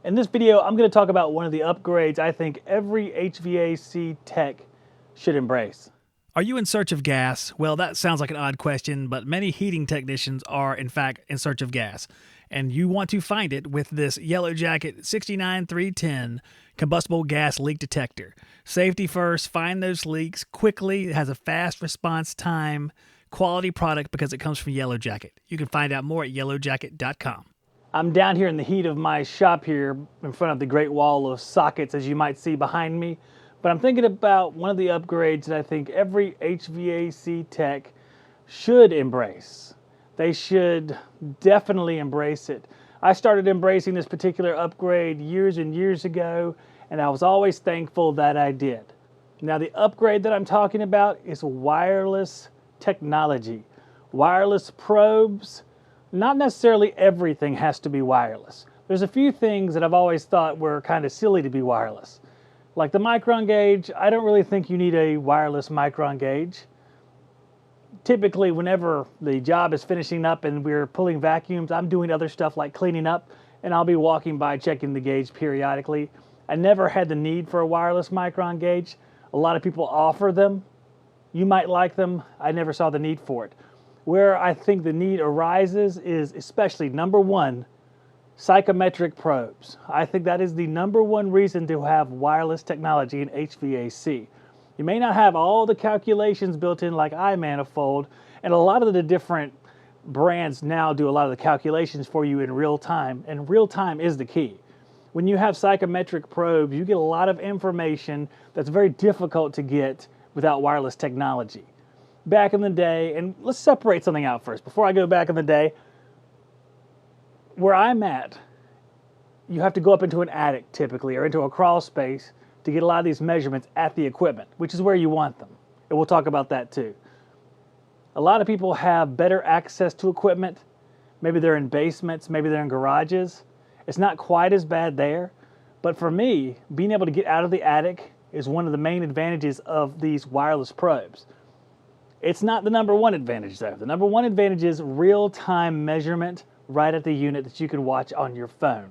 In this video, I'm going to talk about one of the upgrades I think every HVAC tech should embrace. Are you in search of gas? Well, that sounds like an odd question, but many heating technicians are, in fact, in search of gas. And you want to find it with this Yellow Jacket 69310 combustible gas leak detector. Safety first, find those leaks quickly. It has a fast response time, quality product because it comes from Yellow Jacket. You can find out more at yellowjacket.com. I'm down here in the heat of my shop here in front of the great wall of sockets, as you might see behind me. But I'm thinking about one of the upgrades that I think every HVAC tech should embrace. They should definitely embrace it. I started embracing this particular upgrade years and years ago, and I was always thankful that I did. Now, the upgrade that I'm talking about is wireless technology. Wireless probes. Not necessarily everything has to be wireless. There's a few things that I've always thought were kind of silly to be wireless. Like the micron gauge, I don't really think you need a wireless micron gauge. Typically, whenever the job is finishing up and we're pulling vacuums, I'm doing other stuff like cleaning up, and I'll be walking by checking the gauge periodically. I never had the need for a wireless micron gauge. A lot of people offer them. You might like them. I never saw the need for it. Where I think the need arises is especially, number one, psychometric probes. I think that is the number one reason to have wireless technology in HVAC. You may not have all the calculations built in like iManifold, and a lot of the different brands now do a lot of the calculations for you in real time, and real time is the key. When you have psychometric probes, you get a lot of information that's very difficult to get without wireless technology. Back in the day, and let's separate something out first. Before I go back in the day, where I'm at, you have to go up into an attic typically, or into a crawl space to get a lot of these measurements at the equipment, which is where you want them. And we'll talk about that too. A lot of people have better access to equipment. Maybe they're in basements, maybe they're in garages. It's not quite as bad there. But for me, being able to get out of the attic is one of the main advantages of these wireless probes. It's not the number one advantage though. The number one advantage is real-time measurement right at the unit that you can watch on your phone.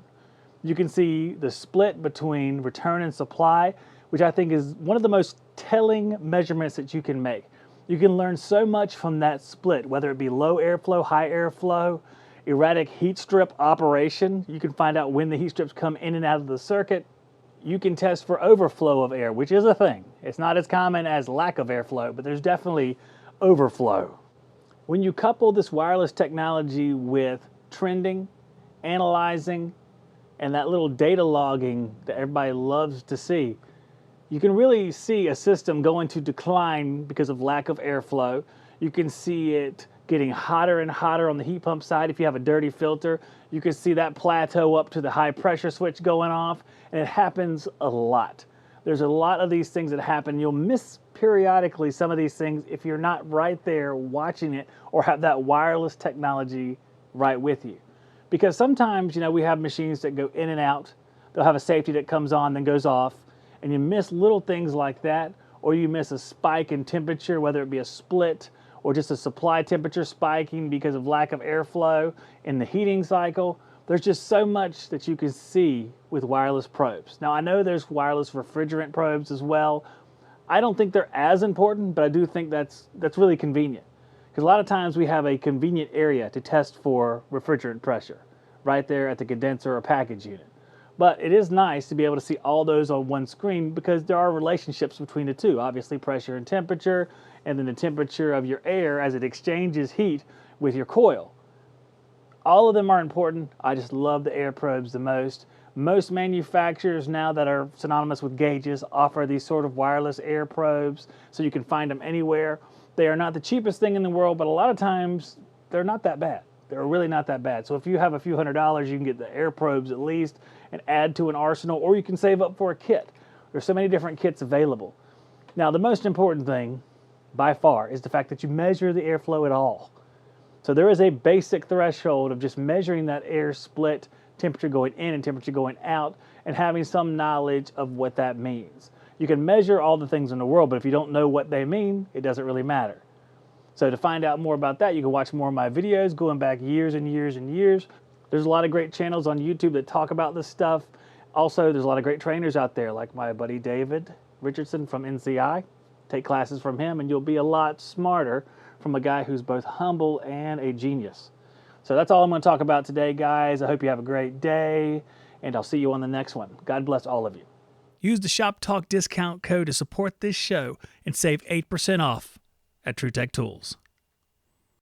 You can see the split between return and supply, which I think is one of the most telling measurements that you can make. You can learn so much from that split, whether it be low airflow, high airflow, erratic heat strip operation. You can find out when the heat strips come in and out of the circuit. You can test for overflow of air, which is a thing. It's not as common as lack of airflow, but there's definitely overflow. When you couple this wireless technology with trending, analyzing, and that little data logging that everybody loves to see, you can really see a system go into decline because of lack of airflow. You can see it getting hotter and hotter on the heat pump side. If you have a dirty filter, you can see that plateau up to the high pressure switch going off, and it happens a lot. There's a lot of these things that happen. You'll miss periodically some of these things if you're not right there watching it or have that wireless technology right with you. Because sometimes, we have machines that go in and out. They'll have a safety that comes on, then goes off, and you miss little things like that, or you miss a spike in temperature, whether it be a split or just a supply temperature spiking because of lack of airflow in the heating cycle. There's just so much that you can see with wireless probes. Now, I know there's wireless refrigerant probes as well. I don't think they're as important, but I do think that's really convenient. Because a lot of times we have a convenient area to test for refrigerant pressure right there at the condenser or package unit. But it is nice to be able to see all those on one screen because there are relationships between the two. Obviously, pressure and temperature, and then the temperature of your air as it exchanges heat with your coil. All of them are important. I just love the air probes the most. Most manufacturers now that are synonymous with gauges offer these sort of wireless air probes so you can find them anywhere. They are not the cheapest thing in the world, but a lot of times they're not that bad. They're really not that bad. So if you have a few $100s, you can get the air probes at least and add to an arsenal, or you can save up for a kit. There's so many different kits available. Now, the most important thing by far is the fact that you measure the airflow at all. So there is a basic threshold of just measuring that air split, temperature going in and temperature going out, and having some knowledge of what that means. You can measure all the things in the world, but if you don't know what they mean, it doesn't really matter. So to find out more about that, you can watch more of my videos going back years and years and years. There's a lot of great channels on YouTube that talk about this stuff. Also, there's a lot of great trainers out there, like my buddy David Richardson from NCI. Take classes from him, and you'll be a lot smarter from a guy who's both humble and a genius. So that's all I'm going to talk about today, guys. I hope you have a great day, and I'll see you on the next one. God bless all of you. Use the Shop Talk discount code to support this show and save 8% off at TrueTech Tools.